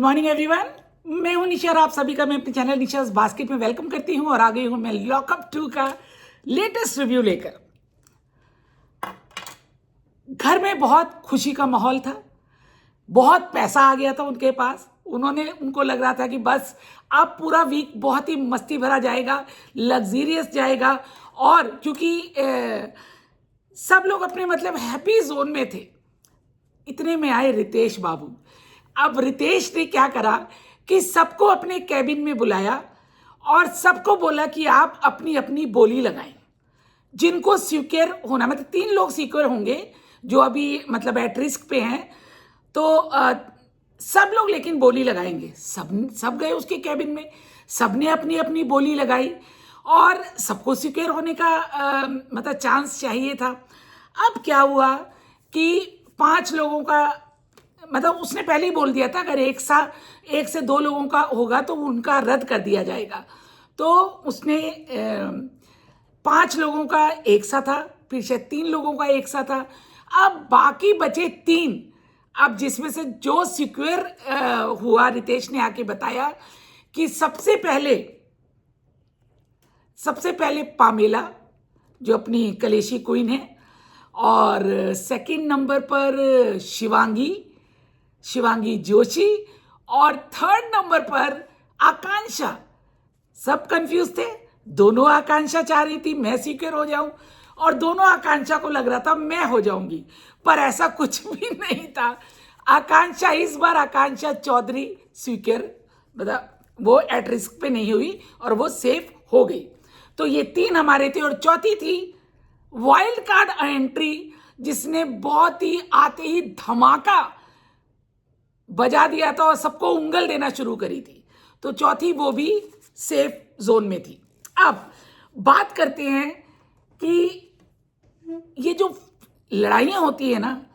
Morning everyone, मैं हूं निशा और आप सभी का मैं अपने चैनल निशास बास्केट में वेलकम करती हूं और आ गई हूं मैं लॉकअप 2 का लेटेस्ट रिव्यू लेकर। घर में बहुत खुशी का माहौल था, बहुत पैसा आ गया था उनके पास। उनको लग रहा था कि बस अब पूरा वीक बहुत ही मस्ती भरा जाएगा, लग्जीरियस जाएगा। और क्योंकि सब लोग अपने मतलब हैप्पी जोन में थे, इतने में आए रितेश बाबू। अब रितेश ने क्या करा कि सबको अपने कैबिन में बुलाया और सबको बोला कि आप अपनी अपनी बोली लगाएं। जिनको सिक्योर होना, मतलब 3 लोग सिक्योर होंगे जो अभी मतलब एट रिस्क पे हैं, तो सब लोग लेकिन बोली लगाएंगे। सब गए उसके कैबिन में, सबने अपनी अपनी बोली लगाई और सबको सिक्योर होने का मतलब चांस चाहिए था। अब क्या हुआ कि 5 लोगों का मतलब उसने पहले ही बोल दिया था अगर एक से 2 लोगों का होगा तो उनका रद्द कर दिया जाएगा। तो उसने 5 लोगों का एक सा था, फिर शायद 3 लोगों का एक सा था। अब बाकी बचे 3। अब जिसमें से जो सिक्योर हुआ, रितेश ने आके बताया कि सबसे पहले पामेला जो अपनी कलेशी क्वीन है, और सेकंड नंबर पर शिवांगी जोशी, और थर्ड नंबर पर आकांक्षा। सब कंफ्यूज थे, दोनों आकांक्षा चाह रही थी मैं सिक्योर हो जाऊं और दोनों आकांक्षा को लग रहा था मैं हो जाऊंगी, पर ऐसा कुछ भी नहीं था। आकांक्षा चौधरी सिक्योर, मतलब वो एट रिस्क पे नहीं हुई और वो सेफ हो गई। तो ये 3 हमारे थे और चौथी थी वाइल्ड कार्ड एंट्री, जिसने बहुत ही आते ही धमाका बजा दिया था और सबको उंगल देना शुरू करी थी। तो चौथी वो भी सेफ जोन में थी। अब बात करते हैं कि ये जो लड़ाइयाँ होती है ना,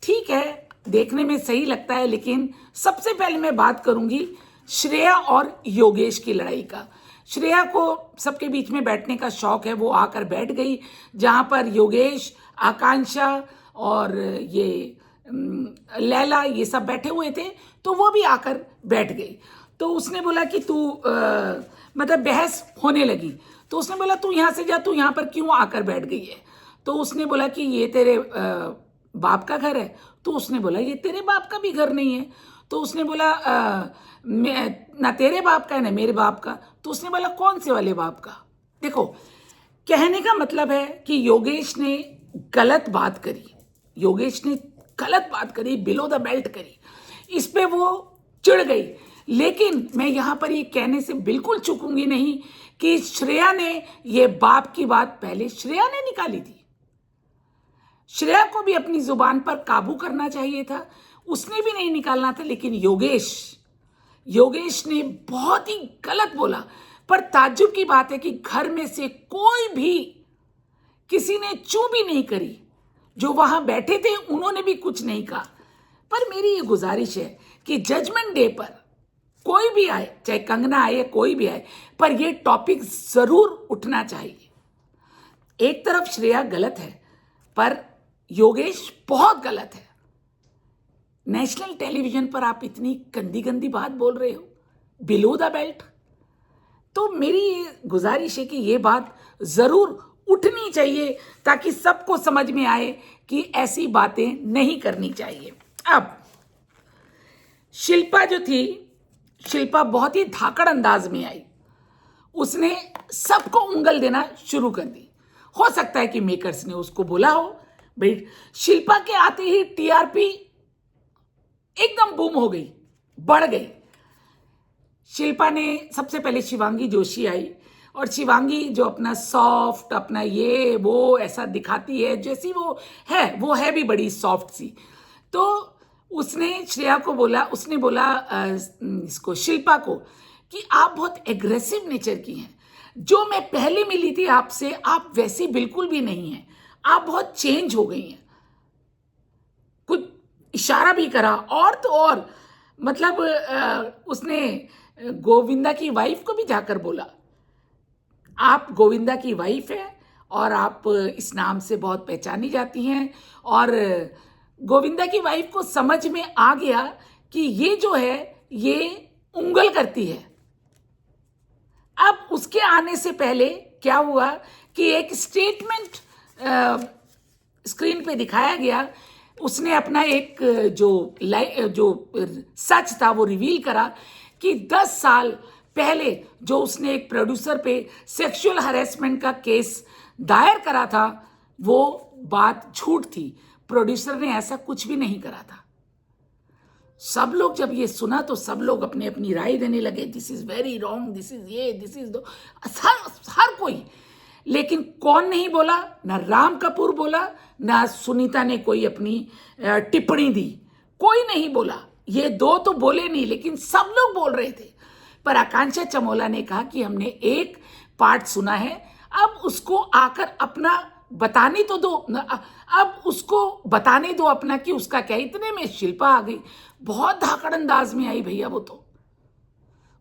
ठीक है देखने में सही लगता है, लेकिन सबसे पहले मैं बात करूंगी श्रेया और योगेश की लड़ाई का। श्रेया को सबके बीच में बैठने का शौक है, वो आकर बैठ गई जहां पर योगेश, आकांक्षा और ये लैला ये सब बैठे हुए थे, तो वो भी आकर बैठ गई। तो उसने बोला कि तू मतलब बहस होने लगी, तो उसने बोला तू यहाँ से जा, तू यहाँ पर क्यों आकर बैठ गई है। तो उसने बोला कि ये तेरे बाप का घर है। तो उसने बोला ये तेरे बाप का भी घर नहीं है। तो उसने बोला ना तेरे बाप का है ना मेरे बाप का। तो उसने बोला कौन से वाले बाप का। देखो, कहने का मतलब है कि योगेश ने गलत बात करी, बिलो द बेल्ट करी, इस पे वो चिढ़ गई। लेकिन मैं यहां पर ये कहने से बिल्कुल चूकूंगी नहीं कि श्रेया ने ये बाप की बात पहले श्रेया ने निकाली थी। श्रेया को भी अपनी जुबान पर काबू करना चाहिए था, उसने भी नहीं निकालना था। लेकिन योगेश ने बहुत ही गलत बोला। पर ताज्जुब की बात है कि घर में से कोई भी किसी ने चू भी नहीं करी, जो वहां बैठे थे उन्होंने भी कुछ नहीं कहा। पर मेरी ये गुजारिश है कि जजमेंट डे पर कोई भी आए, चाहे कंगना आए, कोई भी आए, पर यह टॉपिक जरूर उठना चाहिए। एक तरफ श्रेया गलत है, पर योगेश बहुत गलत है। नेशनल टेलीविजन पर आप इतनी गंदी गंदी बात बोल रहे हो, बिलो द बेल्ट। तो मेरी ये गुजारिश है कि ये बात जरूर उठनी चाहिए ताकि सबको समझ में आए कि ऐसी बातें नहीं करनी चाहिए। अब शिल्पा जो थी, शिल्पा बहुत ही धाकड़ अंदाज में आई, उसने सबको उंगल देना शुरू कर दी। हो सकता है कि मेकर्स ने उसको बोला हो, भाई शिल्पा के आते ही टीआरपी एकदम बूम हो गई, बढ़ गई। शिल्पा ने सबसे पहले शिवांगी जोशी आई, और शिवांगी जो अपना सॉफ्ट, अपना ये वो ऐसा दिखाती है, जैसी वो है भी बड़ी सॉफ्ट सी। तो उसने श्रेया को बोला, उसने बोला इसको शिल्पा को कि आप बहुत एग्रेसिव नेचर की हैं, जो मैं पहले मिली थी आपसे आप वैसी बिल्कुल भी नहीं हैं, आप बहुत चेंज हो गई हैं। कुछ इशारा भी करा, और तो और मतलब उसने गोविंदा की वाइफ को भी जाकर बोला, आप गोविंदा की वाइफ है और आप इस नाम से बहुत पहचानी जाती हैं। और गोविंदा की वाइफ को समझ में आ गया कि ये जो है ये उंगल करती है। अब उसके आने से पहले क्या हुआ कि एक स्टेटमेंट स्क्रीन पे दिखाया गया। उसने अपना एक जो सच था वो रिवील करा कि 10 साल पहले जो उसने एक प्रोड्यूसर पे सेक्सुअल हरेसमेंट का केस दायर करा था वो बात झूठ थी। प्रोड्यूसर ने ऐसा कुछ भी नहीं करा था। सब लोग जब ये सुना तो सब लोग अपनी अपनी राय देने लगे, this is very wrong, this is ये, दिस इज दो, हर कोई। लेकिन कौन नहीं बोला? ना राम कपूर बोला, ना सुनीता ने कोई अपनी टिप्पणी दी, कोई नहीं बोला। ये दो तो बोले नहीं, लेकिन सब लोग बोल रहे थे। पर आकांक्षा चमोला ने कहा कि हमने एक पार्ट सुना है, अब उसको आकर अपना बताने तो दो, अब उसको बताने दो अपना कि उसका क्या। इतने में शिल्पा आ गई, बहुत धाकड़ अंदाज में आई भैया वो तो।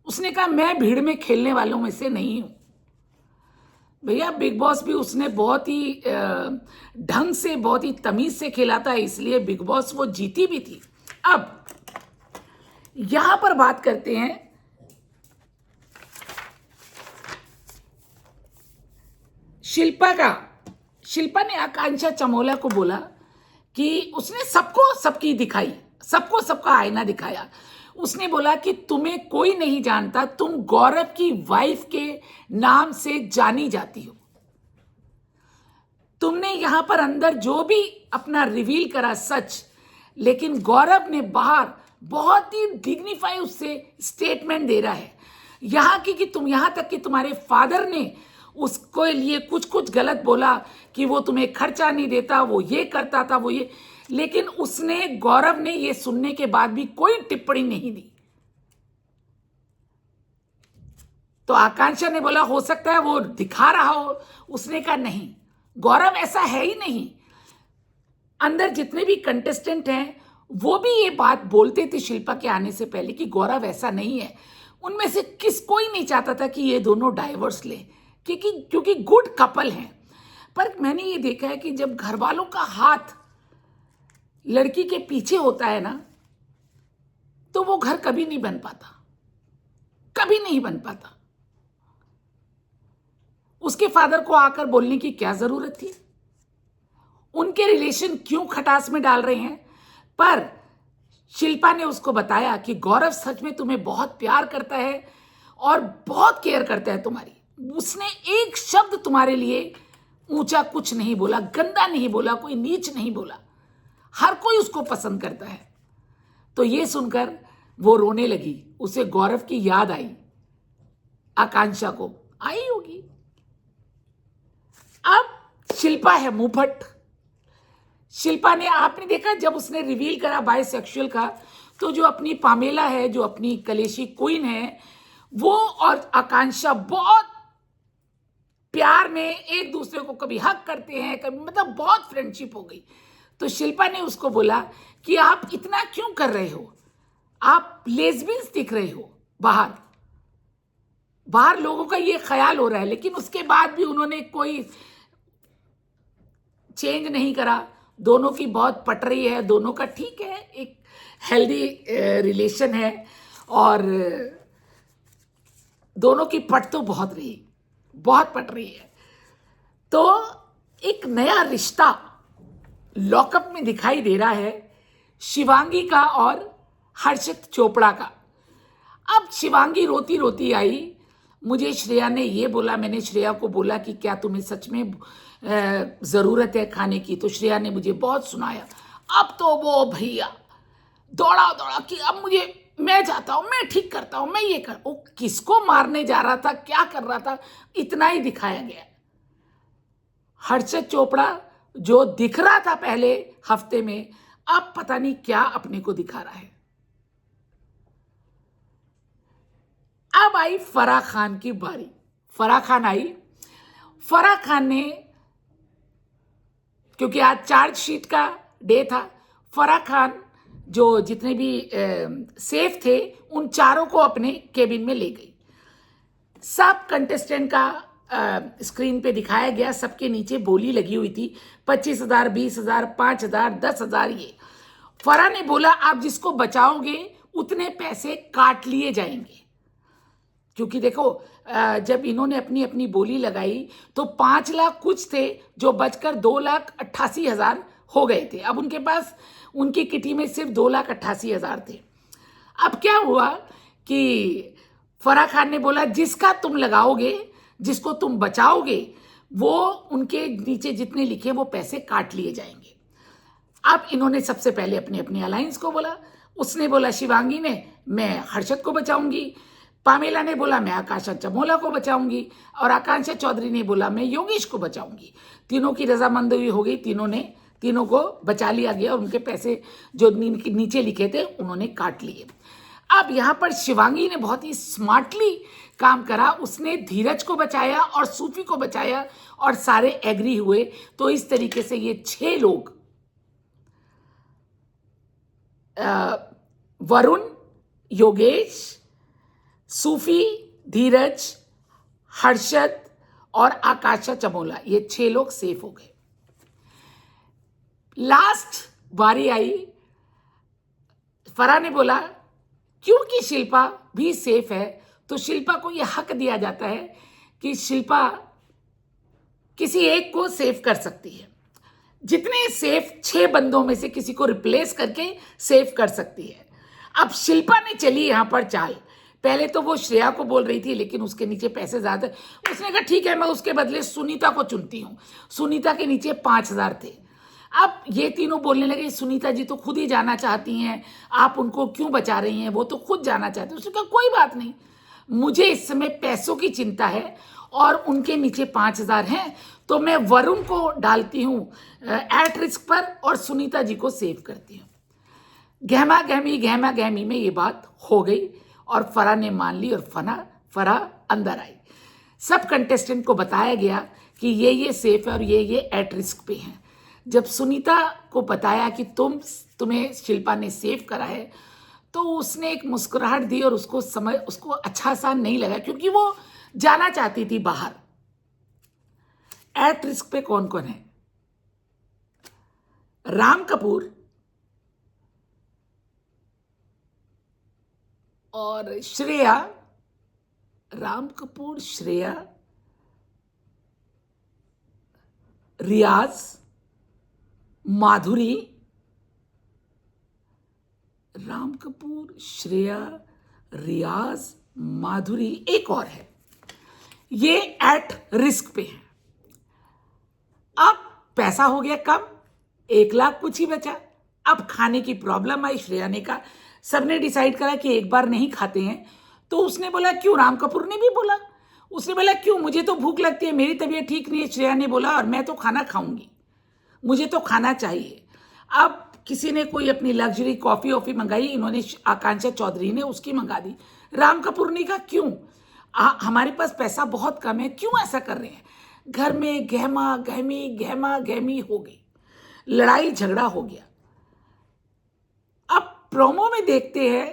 उसने कहा मैं भीड़ में खेलने वालों में से नहीं हूं भैया। बिग बॉस भी उसने बहुत ही ढंग से, बहुत ही तमीज से खेला था, इसलिए बिग बॉस वो जीती भी थी। अब यहां पर बात करते हैं शिल्पा का। शिल्पा ने आकांक्षा चमोला को बोला कि उसने सबको सबकी दिखाई, सबको सबका आईना दिखाया। उसने बोला कि तुम्हें कोई नहीं जानता, तुम गौरव की वाइफ के नाम से जानी जाती हो। तुमने यहां पर अंदर जो भी अपना रिवील करा सच, लेकिन गौरव ने बाहर बहुत ही डिग्निफाई उससे स्टेटमेंट दे रहा है। यहां की कि तुम, यहां तक कि तुम्हारे फादर ने उसको लिए कुछ कुछ गलत बोला कि वो तुम्हें खर्चा नहीं देता, वो ये करता था, वो ये। लेकिन उसने, गौरव ने ये सुनने के बाद भी कोई टिप्पणी नहीं दी। तो आकांक्षा ने बोला हो सकता है वो दिखा रहा हो। उसने कहा नहीं, गौरव ऐसा है ही नहीं। अंदर जितने भी कंटेस्टेंट हैं वो भी ये बात बोलते थे शिल्पा के आने से पहले कि गौरव ऐसा नहीं है। उनमें से कोई नहीं चाहता था कि ये दोनों डाइवर्स ले, क्योंकि गुड कपल हैं। पर मैंने ये देखा है कि जब घर वालों का हाथ लड़की के पीछे होता है ना, तो वो घर कभी नहीं बन पाता, कभी नहीं बन पाता। उसके फादर को आकर बोलने की क्या जरूरत थी? उनके रिलेशन क्यों खटास में डाल रहे हैं? पर शिल्पा ने उसको बताया कि गौरव सच में तुम्हें बहुत प्यार करता है और बहुत केयर करता है तुम्हारी। उसने एक शब्द तुम्हारे लिए ऊंचा कुछ नहीं बोला, गंदा नहीं बोला, कोई नीच नहीं बोला। हर कोई उसको पसंद करता है। तो ये सुनकर वो रोने लगी। उसे गौरव की याद आई, आकांक्षा को आई होगी। अब शिल्पा है मुंहफट। शिल्पा ने, आपने देखा जब उसने रिवील करा बायसेक्सुअल का, तो जो अपनी पामेला है, जो अपनी कलेशी क्वीन है, वो और आकांक्षा बहुत प्यार में एक दूसरे को कभी हक करते हैं, कभी, मतलब बहुत फ्रेंडशिप हो गई। तो शिल्पा ने उसको बोला कि आप इतना क्यों कर रहे हो, आप लेस्बियंस दिख रहे हो बाहर, बाहर लोगों का ये ख्याल हो रहा है। लेकिन उसके बाद भी उन्होंने कोई चेंज नहीं करा। दोनों की बहुत पट रही है, दोनों का ठीक है, एक हेल्दी रिलेशन है और दोनों की पट तो बहुत रही, बहुत पट रही है। तो एक नया रिश्ता लॉकअप में दिखाई दे रहा है शिवांगी का और हर्षित चोपड़ा का। अब शिवांगी रोती रोती आई। मुझे श्रेया ने ये बोला, मैंने श्रेया को बोला कि क्या तुम्हें सच में ज़रूरत है खाने की? तो श्रेया ने मुझे बहुत सुनाया। अब तो वो भैया दौड़ा दौड़ा कि अब मुझे, मैं जाता हूँ, मैं ठीक करता हूँ, मैं ये कर। वो किसको मारने जा रहा था, क्या कर रहा था, इतना ही दिखाया गया। हर्षित चोपड़ा जो दिख रहा था पहले हफ्ते में, अब पता नहीं क्या अपने को दिखा रहा है। अब आई फराह खान की बारी। फराह खान आई। फराह खान ने, क्योंकि आज चार्जशीट का डे था, फराह खान जो जितने भी सेफ थे उन चारों को अपने केबिन में ले गई। सब कंटेस्टेंट का स्क्रीन पे दिखाया गया, सबके नीचे बोली लगी हुई थी, 25,000, 20,000, 5,000, 10,000। ये फराह ने बोला आप जिसको बचाओगे उतने पैसे काट लिए जाएंगे। क्योंकि देखो जब इन्होंने अपनी अपनी बोली लगाई तो 5 लाख कुछ थे जो बचकर 2,88,000 हो गए थे। अब उनके पास उनकी किटी में सिर्फ 2,88,000 थे। अब क्या हुआ कि फराह खान ने बोला जिसका तुम लगाओगे, जिसको तुम बचाओगे, वो उनके नीचे जितने लिखे वो पैसे काट लिए जाएंगे। अब इन्होंने सबसे पहले अपने अपने अलायंस को बोला। उसने बोला शिवांगी ने मैं हर्षद को बचाऊंगी, पामेला ने बोला मैं आकांक्षा चमोला को बचाऊंगी, और आकांक्षा चौधरी ने बोला मैं योगेश को बचाऊंगी। तीनों की रजामंदी हो गई, तीनों को बचा लिया गया और उनके पैसे जो नीचे लिखे थे उन्होंने काट लिए। अब यहाँ पर शिवांगी ने बहुत ही स्मार्टली काम करा। उसने धीरज को बचाया और सूफी को बचाया और सारे एग्री हुए। तो इस तरीके से ये 6 लोग वरुण, योगेश, सूफी, धीरज, हर्षद और आकांक्षा चमोला, ये 6 लोग सेफ हो गए। लास्ट बारी आई, फराह ने बोला क्योंकि शिल्पा भी सेफ है तो शिल्पा को यह हक दिया जाता है कि शिल्पा किसी एक को सेव कर सकती है। जितने सेफ 6 बंदों में से किसी को रिप्लेस करके सेव कर सकती है। अब शिल्पा ने चली यहां पर चाल। पहले तो वो श्रेया को बोल रही थी लेकिन उसके नीचे पैसे ज्यादा, उसने कहा ठीक है मैं उसके बदले सुनीता को चुनती हूं। सुनीता के नीचे 5,000 थे। अब ये तीनों बोलने लगे सुनीता जी तो खुद ही जाना चाहती हैं, आप उनको क्यों बचा रही हैं, वो तो खुद जाना चाहती हैं। उसने कहा कोई बात नहीं, मुझे इस समय पैसों की चिंता है और उनके नीचे 5,000 हैं तो मैं वरुण को डालती हूँ एट रिस्क पर और सुनीता जी को सेव करती हूँ। गहमा गहमी में ये बात हो गई और फराह ने मान ली और फराह अंदर आई। सब कंटेस्टेंट को बताया गया कि ये सेफ है और ये एट रिस्क पे हैं। जब सुनीता को बताया कि तुम्हें शिल्पा ने सेव करा है तो उसने एक मुस्कुराहट दी और उसको अच्छा सा नहीं लगा क्योंकि वो जाना चाहती थी बाहर। एट रिस्क पे कौन कौन है? राम कपूर और श्रेया, राम कपूर, श्रेया, रियाज, माधुरी, राम कपूर, श्रेया, रियाज, माधुरी, एक और है, ये एट रिस्क पे है। अब पैसा हो गया कम, 1 लाख कुछ ही बचा। अब खाने की प्रॉब्लम आई। श्रेया ने कहा, सबने डिसाइड करा कि एक बार नहीं खाते हैं तो उसने बोला क्यों, राम कपूर ने भी बोला, उसने बोला क्यों, मुझे तो भूख लगती है, मेरी तबीयत ठीक नहीं है। श्रेया ने बोला और मैं तो खाना खाऊंगी, मुझे तो खाना चाहिए। अब किसी ने कोई अपनी लग्जरी कॉफी वॉफी मंगाई, इन्होंने आकांक्षा चौधरी ने उसकी मंगा दी। राम कपूर ने कहा क्यों, हमारे पास पैसा बहुत कम है, क्यों ऐसा कर रहे हैं। घर में गहमा गहमी हो गई, लड़ाई झगड़ा हो गया। अब प्रोमो में देखते हैं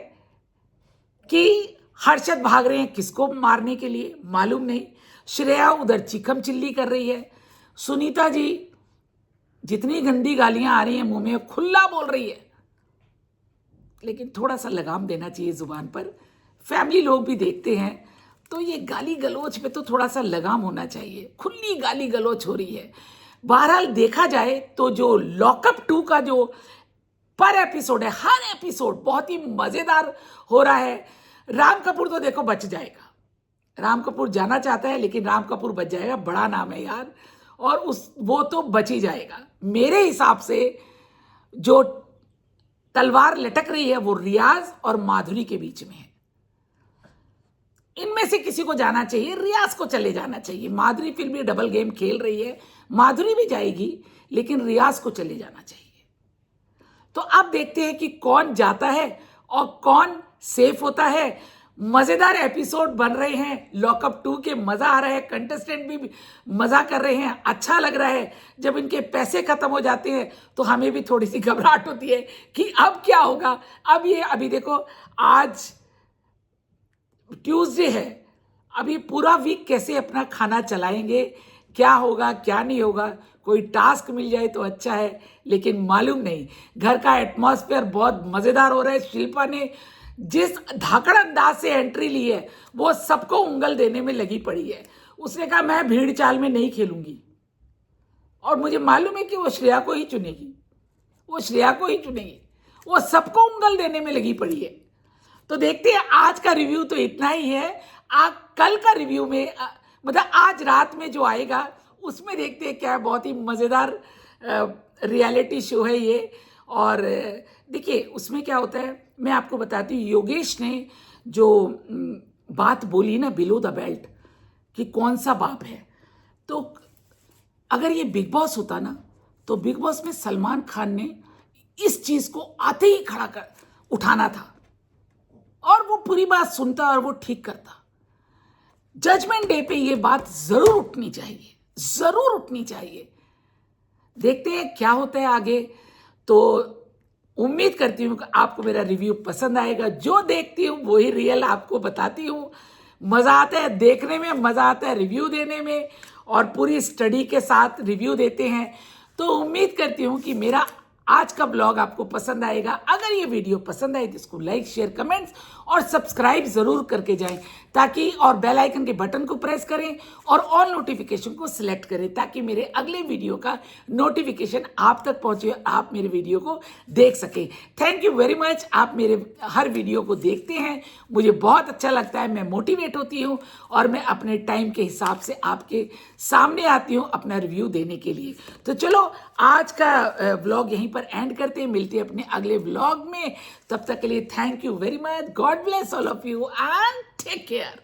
कि हर्षद भाग रहे हैं किसको मारने के लिए मालूम नहीं। श्रेया उधर चिकम चिल्ली कर रही है। सुनीता जी जितनी गंदी गालियां आ रही हैं मुंह में खुला बोल रही है, लेकिन थोड़ा सा लगाम देना चाहिए जुबान पर। फैमिली लोग भी देखते हैं तो ये गाली गलोच पे तो थोड़ा सा लगाम होना चाहिए। खुली गाली गलोच हो रही है। बहरहाल देखा जाए तो जो लॉकअप 2 का जो पर एपिसोड है, हर एपिसोड बहुत ही मजेदार हो रहा है। राम कपूर तो देखो बच जाएगा, राम कपूर जाना चाहता है लेकिन राम कपूर बच जाएगा, बड़ा नाम है यार, और वो तो बच ही जाएगा। मेरे हिसाब से जो तलवार लटक रही है वो रियाज और माधुरी के बीच में है। इनमें से किसी को जाना चाहिए, रियाज को चले जाना चाहिए। माधुरी फिर भी डबल गेम खेल रही है, माधुरी भी जाएगी लेकिन रियाज को चले जाना चाहिए। तो अब देखते हैं कि कौन जाता है और कौन सेफ होता है। मजेदार एपिसोड बन रहे हैं लॉकअप 2 के, मजा आ रहा है, कंटेस्टेंट भी मजा कर रहे हैं, अच्छा लग रहा है। जब इनके पैसे खत्म हो जाते हैं तो हमें भी थोड़ी सी घबराहट होती है कि अब क्या होगा। अभी देखो आज ट्यूसडे है, अभी पूरा वीक कैसे अपना खाना चलाएंगे, क्या होगा क्या नहीं होगा। कोई टास्क मिल जाए तो अच्छा है, लेकिन मालूम नहीं। घर का एटमॉस्फेयर बहुत मजेदार हो रहा है। शिल्पा ने जिस धाकड़ अंदाज से एंट्री ली है वो सबको उंगल देने में लगी पड़ी है। उसने कहा मैं भीड़ चाल में नहीं खेलूंगी, और मुझे मालूम है कि वो श्रेया को ही चुनेगी, वो श्रेया को ही चुनेगी। वो सबको उंगल देने में लगी पड़ी है। तो देखते हैं, आज का रिव्यू तो इतना ही है। कल का रिव्यू में मतलब आज रात में जो आएगा उसमें देखते हैं क्या है। बहुत ही मज़ेदार रियलिटी शो है ये। और देखिए उसमें क्या होता है मैं आपको बताती हूँ। योगेश ने जो बात बोली ना बिलो द बेल्ट कि कौन सा बाप है, तो अगर ये बिग बॉस होता ना तो बिग बॉस में सलमान खान ने इस चीज को आते ही खड़ा कर उठाना था और वो पूरी बात सुनता और वो ठीक करता। जजमेंट डे पे ये बात जरूर उठनी चाहिए, जरूर उठनी चाहिए। देखते हैं क्या होता है आगे। तो उम्मीद करती हूँ कि आपको मेरा रिव्यू पसंद आएगा। जो देखती हूँ वही रियल आपको बताती हूँ। मज़ा आता है देखने में, मज़ा आता है रिव्यू देने में, और पूरी स्टडी के साथ रिव्यू देते हैं। तो उम्मीद करती हूँ कि मेरा आज का ब्लॉग आपको पसंद आएगा। अगर ये वीडियो पसंद आए तो इसको लाइक, शेयर, कमेंट्स और सब्सक्राइब ज़रूर करके जाएं, ताकि और बेल आइकन के बटन को प्रेस करें और ऑल नोटिफिकेशन को सिलेक्ट करें, ताकि मेरे अगले वीडियो का नोटिफिकेशन आप तक पहुंचे, आप मेरे वीडियो को देख सकें। Thank you very much. आप मेरे हर वीडियो को देखते हैं, मुझे बहुत अच्छा लगता है, मैं मोटिवेट होती हूँ और मैं अपने टाइम के हिसाब से आपके सामने आती हूँ अपना रिव्यू देने के लिए। तो चलो आज का व्लॉग यहीं पर एंड करते हैं, मिलते हैं अपने अगले व्लॉग में। तब तक के लिए thank you very much. God bless all of you and take care.